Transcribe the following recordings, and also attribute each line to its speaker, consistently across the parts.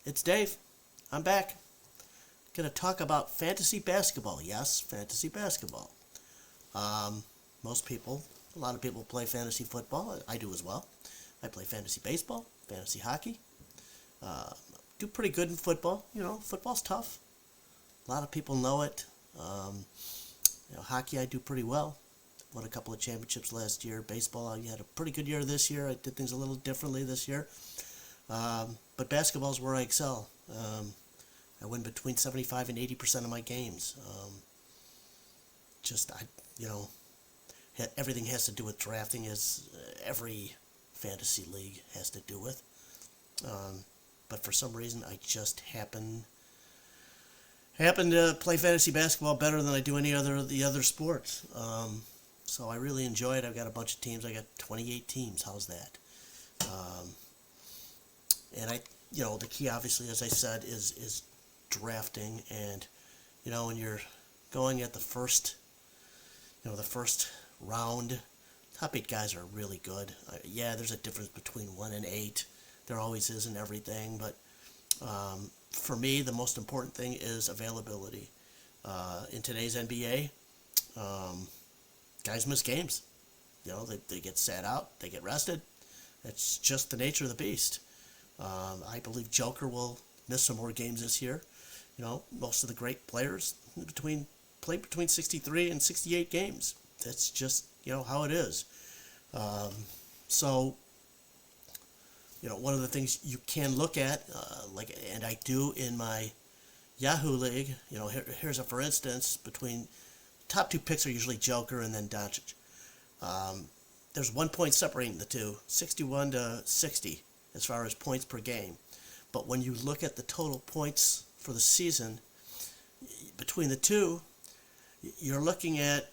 Speaker 1: It's Dave. I'm back. Going to talk about fantasy basketball. Yes, fantasy basketball. Um, most people, a lot of people play fantasy football. I do as well. I play fantasy baseball, fantasy hockey. Uh, do pretty good in football. Football's tough. A lot of people know it. Um, Hockey I do pretty well. Won a couple of championships last year. Baseball I had a pretty good year this year. I did things a little differently this year. But basketball is where I excel. I win between 75 and 80% of my games. Just I, you know, Everything has to do with drafting, as every fantasy league has to do with. But for some reason, I just happen to play fantasy basketball better than I do any other of the other sports. So I really enjoy it. I've got a bunch of teams. I got 28 teams. How's that? Um, and the key, obviously, as I said, is drafting. And when you're going at the first round, top 8 guys are really good. Yeah, there's a difference between 1 and 8. There always is in everything, but for me, the most important thing is availability. In today's NBA, guys miss games. They get sat out, they get rested. It's just the nature of the beast. I believe Joker will miss some more games this year. Most of the great players play between 63 and 68 games. That's just how it is. So one of the things you can look at, and I do in my Yahoo League, here's a for instance, between top 2 picks are usually Joker and then Doncic. There's 1 point separating the two, 61 to 60 as far as points per game. But when you look at the total points for the season, between the two, you're looking at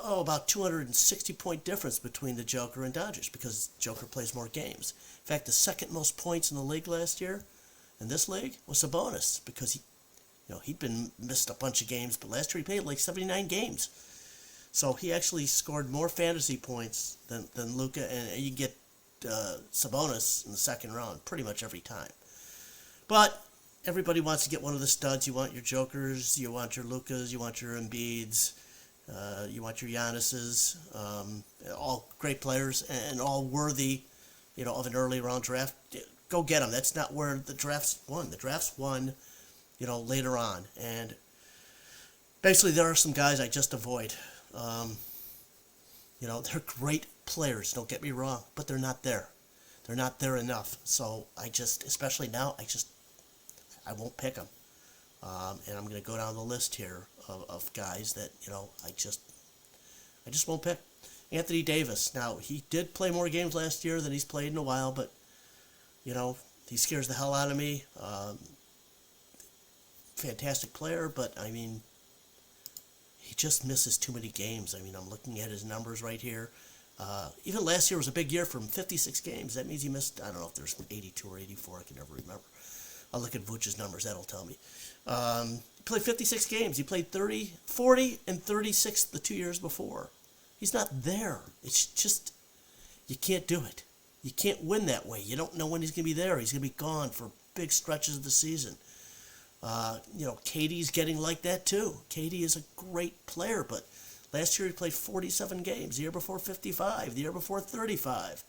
Speaker 1: about 260 point difference between the Joker and Doncic, because Joker plays more games. In fact, the second most points in the league last year, in this league, was Sabonis, because he'd been missed a bunch of games, but last year he played like 79 games. So he actually scored more fantasy points than Luka, and you get Sabonis in the second round pretty much every time. But everybody wants to get one of the studs. You want your Jokers, you want your Lukas, you want your Embiids, you want your Giannis's, all great players and all worthy, of an early round draft. Go get them. That's not where the draft's won. The draft's won, later on. And basically, there are some guys I just avoid. They're great players. Don't get me wrong, but they're not there. They're not there enough. So especially now, I won't pick them. And I'm going to go down the list here of guys that, I just won't pick. Anthony Davis. Now, he did play more games last year than he's played in a while, but, he scares the hell out of me. Fantastic player, but, he just misses too many games. I'm looking at his numbers right here. Even last year was a big year for him, 56 games. That means he missed, I don't know if there's 82 or 84, I can never remember. I'll look at Vooch's numbers, that'll tell me. He played 56 games. He played 40, and 36 the 2 years before. He's not there. It's just, you can't do it. You can't win that way. You don't know when he's going to be there. He's going to be gone for big stretches of the season. KD's getting like that too. KD is a great player, but last year he played 47 games. The year before 55. The year before 35.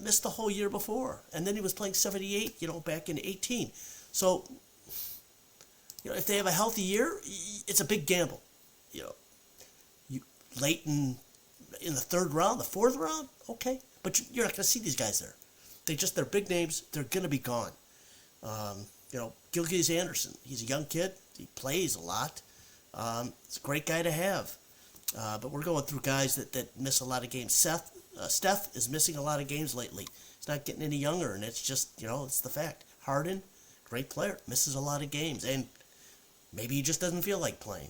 Speaker 1: Missed the whole year before. And then he was playing 78, back in 18. So, if they have a healthy year, it's a big gamble. You late in the third round, the fourth round, okay. But you're not going to see these guys there. They're big names. They're going to be gone. Gilgeous-Anderson, he's a young kid. He plays a lot. It's a great guy to have. But we're going through guys that miss a lot of games. Steph is missing a lot of games lately. He's not getting any younger, and it's just, it's the fact. Harden, great player, misses a lot of games, and maybe he just doesn't feel like playing.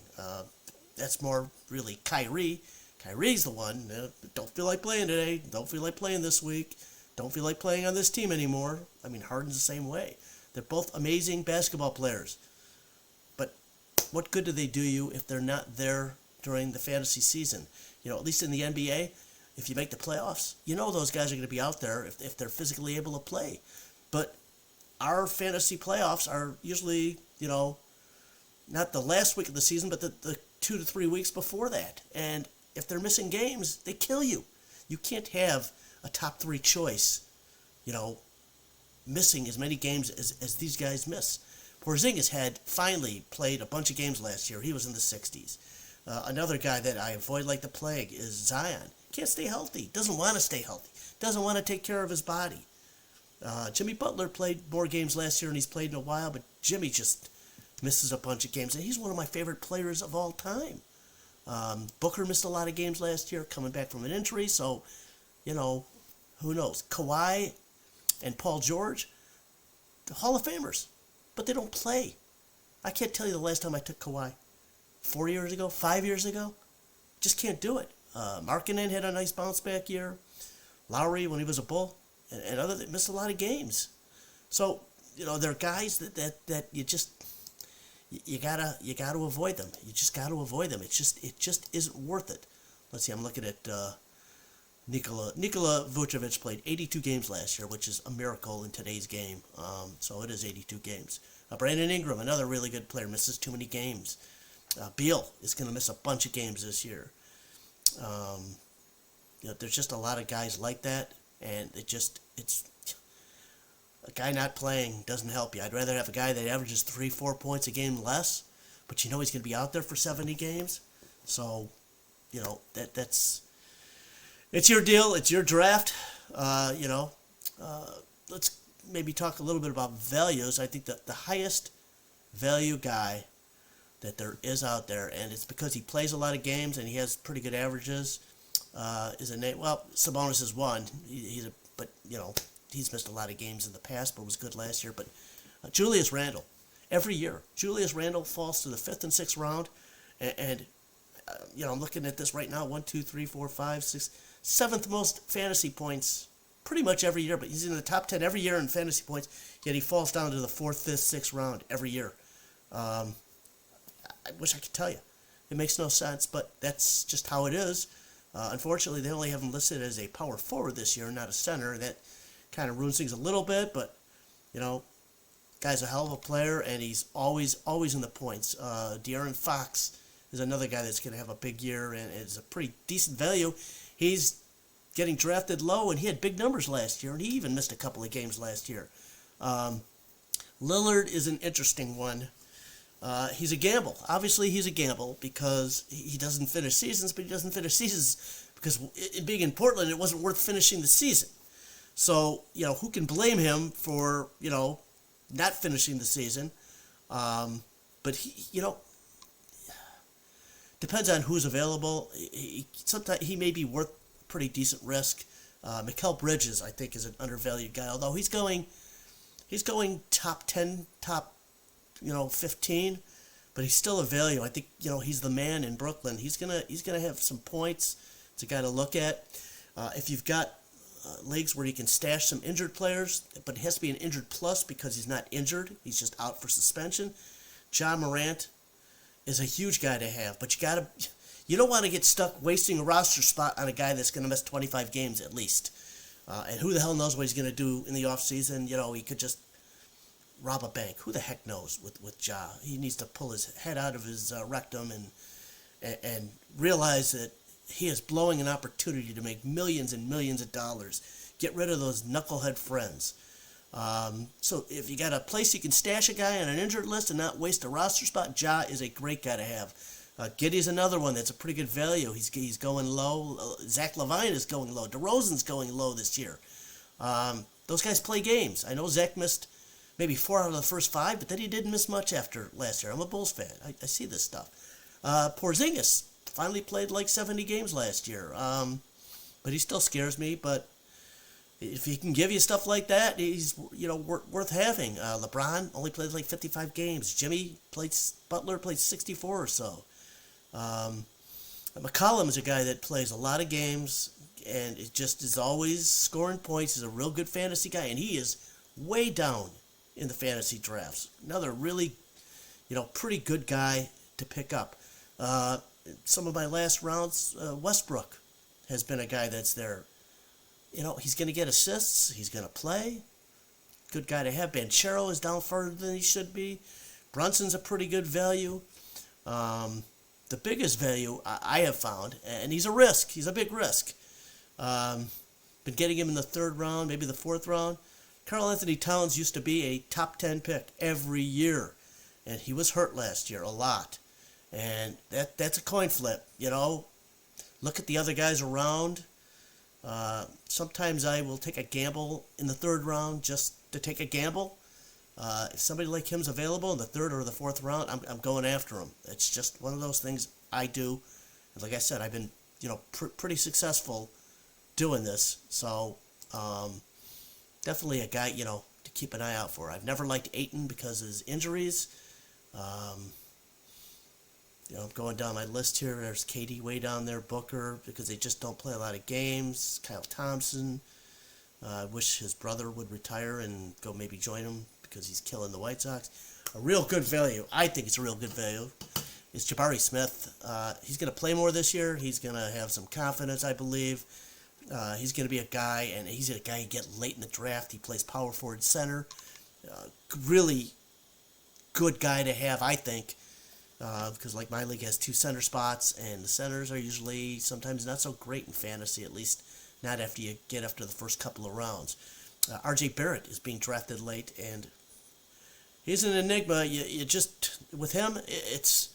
Speaker 1: That's more really Kyrie. Kyrie's the one, don't feel like playing today, don't feel like playing this week, don't feel like playing on this team anymore. Harden's the same way. They're both amazing basketball players. But what good do they do you if they're not there during the fantasy season? At least in the NBA, if you make the playoffs, those guys are going to be out there if they're physically able to play. But our fantasy playoffs are usually, not the last week of the season, but the 2 to 3 weeks before that. And if they're missing games, they kill you. You can't have a top 3 choice, missing as many games as these guys miss. Porzingis had finally played a bunch of games last year. He was in the 60s. Another guy that I avoid like the plague is Zion. Can't stay healthy. Doesn't want to stay healthy. Doesn't want to take care of his body. Jimmy Butler played more games last year than he's played in a while, but Jimmy just misses a bunch of games. And he's one of my favorite players of all time. Booker missed a lot of games last year, coming back from an injury. So, who knows? Kawhi and Paul George, the Hall of Famers, but they don't play. I can't tell you the last time I took Kawhi. 4 years ago? 5 years ago? Just can't do it. Markkanen had a nice bounce back year. Lowry, when he was a Bull, and other that missed a lot of games. So, there are guys that you just you gotta avoid them. You just gotta avoid them. It just isn't worth it. Let's see. I'm looking at Nikola Vucevic played 82 games last year, which is a miracle in today's game. So it is 82 games. Brandon Ingram, another really good player, misses too many games. Beal is going to miss a bunch of games this year. There's just a lot of guys like that, and it's a guy not playing doesn't help you. I'd rather have a guy that averages 3-4 points a game less, but he's going to be out there for 70 games. So, that's it's your deal. It's your draft. Let's maybe talk a little bit about values. I think that the highest value guy that there is out there, and it's because he plays a lot of games and he has pretty good averages, is a name. Well, Sabonis is one. He's missed a lot of games in the past, but was good last year. But Julius Randle, every year, Julius Randle falls to the 5th and 6th round, and I'm looking at this right now: 1, 2, 3, 4, 5, 6, 7th most fantasy points pretty much every year. But he's in the top 10 every year in fantasy points. Yet he falls down to the 4th, 5th, 6th round every year. I wish I could tell you. It makes no sense, but that's just how it is. Unfortunately, they only have him listed as a power forward this year, not a center. That kind of ruins things a little bit, but, guy's a hell of a player, and he's always in the points. De'Aaron Fox is another guy that's going to have a big year, and is a pretty decent value. He's getting drafted low, and he had big numbers last year, and he even missed a couple of games last year. Lillard is an interesting one. He's a gamble. Obviously, he's a gamble because he doesn't finish seasons, but he doesn't finish seasons because being in Portland, it wasn't worth finishing the season. So, who can blame him for, not finishing the season? But he, depends on who's available. Sometimes he may be worth pretty decent risk. Mikal Bridges, I think, is an undervalued guy, although he's going top 10, top 15, but he's still a value. I think he's the man in Brooklyn. He's gonna have some points. It's a guy to look at. If you've got leagues where you can stash some injured players, but it has to be an injured plus because he's not injured. He's just out for suspension. John Morant is a huge guy to have, but you don't want to get stuck wasting a roster spot on a guy that's going to miss 25 games at least. And who the hell knows what he's going to do in the offseason? He could just rob a bank. Who the heck knows with Ja? He needs to pull his head out of his rectum and realize that he is blowing an opportunity to make millions and millions of dollars. Get rid of those knucklehead friends. So if you got a place you can stash a guy on an injured list and not waste a roster spot, Ja is a great guy to have. Giddey's another one that's a pretty good value. He's going low. Zach LaVine is going low. DeRozan's going low this year. Those guys play games. I know Zach missed maybe 4 out of the first 5, but then he didn't miss much after last year. I'm a Bulls fan. I see this stuff. Porzingis finally played like 70 games last year, but he still scares me. But if he can give you stuff like that, he's worth having. LeBron only played like 55 games. Butler played 64 or so. McCollum is a guy that plays a lot of games, and it just is always scoring points. He's a real good fantasy guy, and he is way down in the fantasy drafts. Another really, pretty good guy to pick up. Some of my last rounds, Westbrook has been a guy that's there. He's going to get assists. He's going to play. good guy to have. Banchero is down further than he should be. Brunson's a pretty good value. The biggest value I have found, and he's a risk. He's a big risk. Been getting him in the third round, maybe the fourth round. Karl-Anthony Towns used to be a top 10 pick every year, and he was hurt last year a lot. And that's a coin flip, you know. Look at the other guys around. Sometimes I will take a gamble in the third round just to take a gamble. If somebody like him's available in the third or the fourth round, I'm going after him. It's just one of those things I do. And like I said, I've been, you know, pretty successful doing this. So definitely a guy, you know, to keep an eye out for. I've never liked Ayton because of his injuries. You know, I'm going down my list here. There's KD way down there, Booker, because they just don't play a lot of games. Kyle Thompson. I wish his brother would retire and go maybe join him because he's killing the White Sox. A real good value, I think it's a real good value, is Jabari Smith. He's going to play more this year. He's going to have some confidence, I believe. He's going to be a guy, and he's a guy you get late in the draft. He plays power forward center. Really good guy to have, I think, because like my league has 2 center spots, and the centers are usually sometimes not so great in fantasy, at least not after you get after the first couple of rounds. R.J. Barrett is being drafted late, and he's an enigma. You just, with him, it's,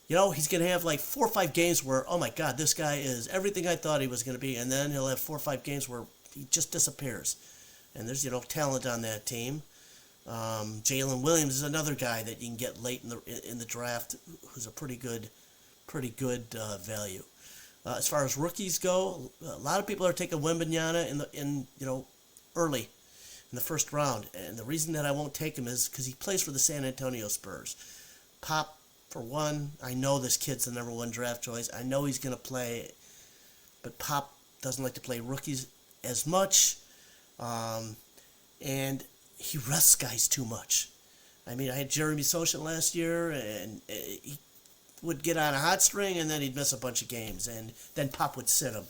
Speaker 1: you know, he's going to have like 4 or 5 games where, oh my God, this guy is everything I thought he was going to be, and then he'll have 4 or 5 games where he just disappears. And there's, you know, talent on that team. Jalen Williams is another guy that you can get late in the draft, who's a pretty good value. As far as rookies go, a lot of people are taking Wembanyama early in the first round, and the reason that I won't take him is because he plays for the San Antonio Spurs. Pop, for one, I know this kid's the number 1 draft choice. I know he's going to play, but Pop doesn't like to play rookies as much, and he rests guys too much. I mean, I had Jeremy Sochan last year, and he would get on a hot string, and then he'd miss a bunch of games, and then Pop would sit him.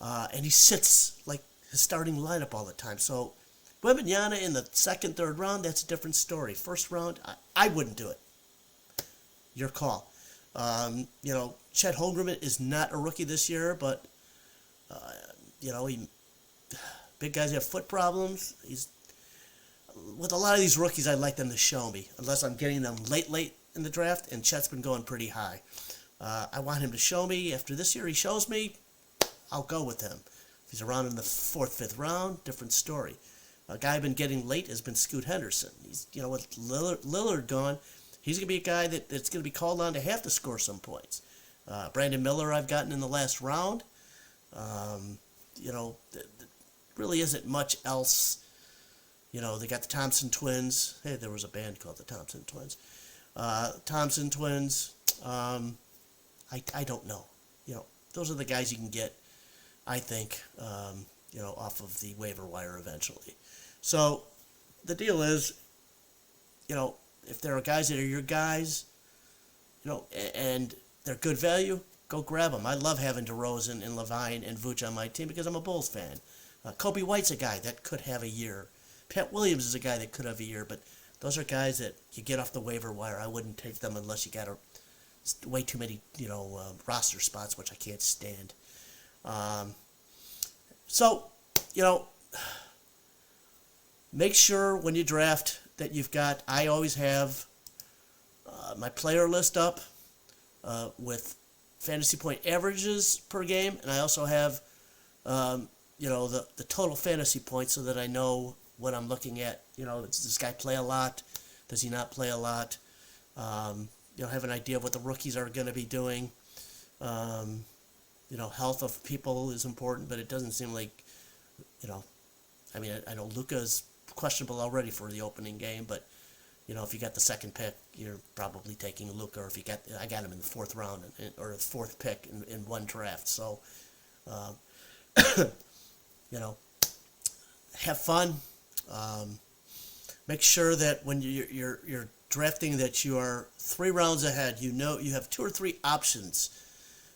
Speaker 1: And he sits like his starting lineup all the time. So Wembanyama in the second, third round, that's a different story. First round, I wouldn't do it. Your call. You know, Chet Holmgren is not a rookie this year, but, you know, big guys have foot problems. With a lot of these rookies, I'd like them to show me, unless I'm getting them late in the draft, and Chet's been going pretty high. I want him to show me. After this year he shows me, I'll go with him. If he's around in the 4th, 5th round, different story. A guy I've been getting late has been Scoot Henderson. He's, you know, with Lillard gone, he's going to be a guy that's going to be called on to have to score some points. Brandon Miller I've gotten in the last round. You know, really isn't much else. You know, they got the Thompson twins. Hey, there was a band called the Thompson Twins. Thompson twins. I don't know. You know, those are the guys you can get, I think, you know, off of the waiver wire eventually. So the deal is, you know, if there are guys that are your guys, you know, and they're good value, go grab them. I love having DeRozan and Levine and Vooch on my team because I'm a Bulls fan. Kobe White's a guy that could have a year. Pat Williams is a guy that could have a year, but those are guys that you get off the waiver wire. I wouldn't take them unless you got way too many, you know, roster spots, which I can't stand. So, you know, make sure when you draft that you've got, I always have my player list up with fantasy point averages per game, and I also have, you know, the total fantasy points so that I know what I'm looking at. You know, does this guy play a lot? Does he not play a lot? You know, have an idea of what the rookies are going to be doing. You know, health of people is important, but it doesn't seem like, you know, I mean, I know Luka's questionable already for the opening game, but, you know, if you got the second pick, you're probably taking Luka, or if you got, I got him in the 4th round, or the 4th pick in one draft. So, you know, have fun. Make sure that when you're drafting that you are 3 rounds ahead. You know you have 2 or 3 options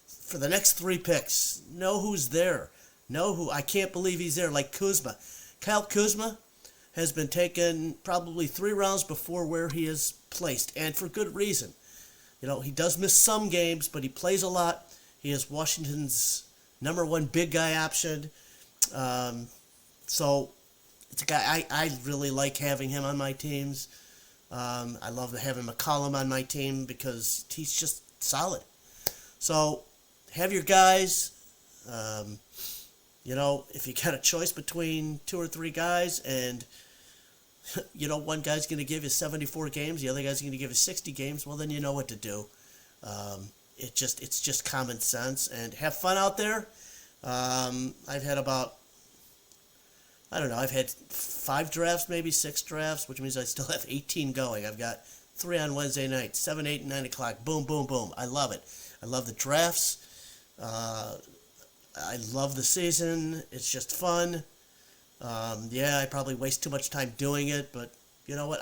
Speaker 1: for the next 3 picks. Know who's there. Know who. I can't believe he's there. Like Kuzma. Kyle Kuzma has been taken probably 3 rounds before where he is placed, and for good reason. You know, he does miss some games, but he plays a lot. He is Washington's #1 big guy option. So it's a guy I really like having him on my teams. I love having McCollum on my team because he's just solid. So have your guys. You know, if you got a choice between 2 or 3 guys and, you know, one guy's going to give you 74 games, the other guy's going to give you 60 games, well, then you know what to do. It's just common sense. And have fun out there. I've had about, I don't know, I've had 5 drafts, maybe 6 drafts, which means I still have 18 going. I've got 3 on Wednesday night, 7, 8, and 9 o'clock. Boom, boom, boom. I love it. I love the drafts. I love the season. It's just fun. Yeah, I probably waste too much time doing it, but you know what?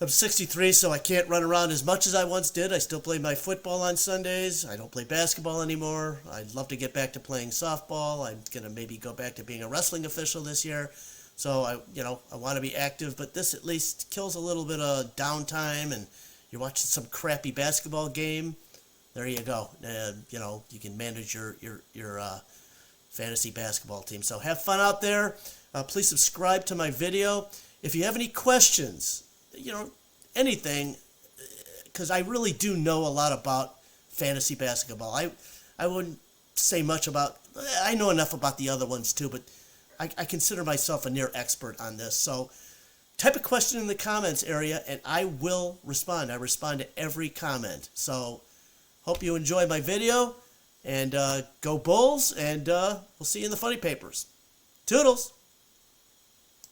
Speaker 1: I'm 63, so I can't run around as much as I once did. I still play my football on Sundays. I don't play basketball anymore. I'd love to get back to playing softball. I'm going to maybe go back to being a wrestling official this year. So, I want to be active, but this at least kills a little bit of downtime, and you're watching some crappy basketball game. There you go. You can manage your fantasy basketball team. So have fun out there. Please subscribe to my video. If you have any questions, anything, because I really do know a lot about fantasy basketball. I wouldn't say much about, I know enough about the other ones too, but I consider myself a near expert on this. So type a question in the comments area and I will respond. I respond to every comment. So hope you enjoy my video, and go Bulls, and we'll see you in the funny papers. Toodles!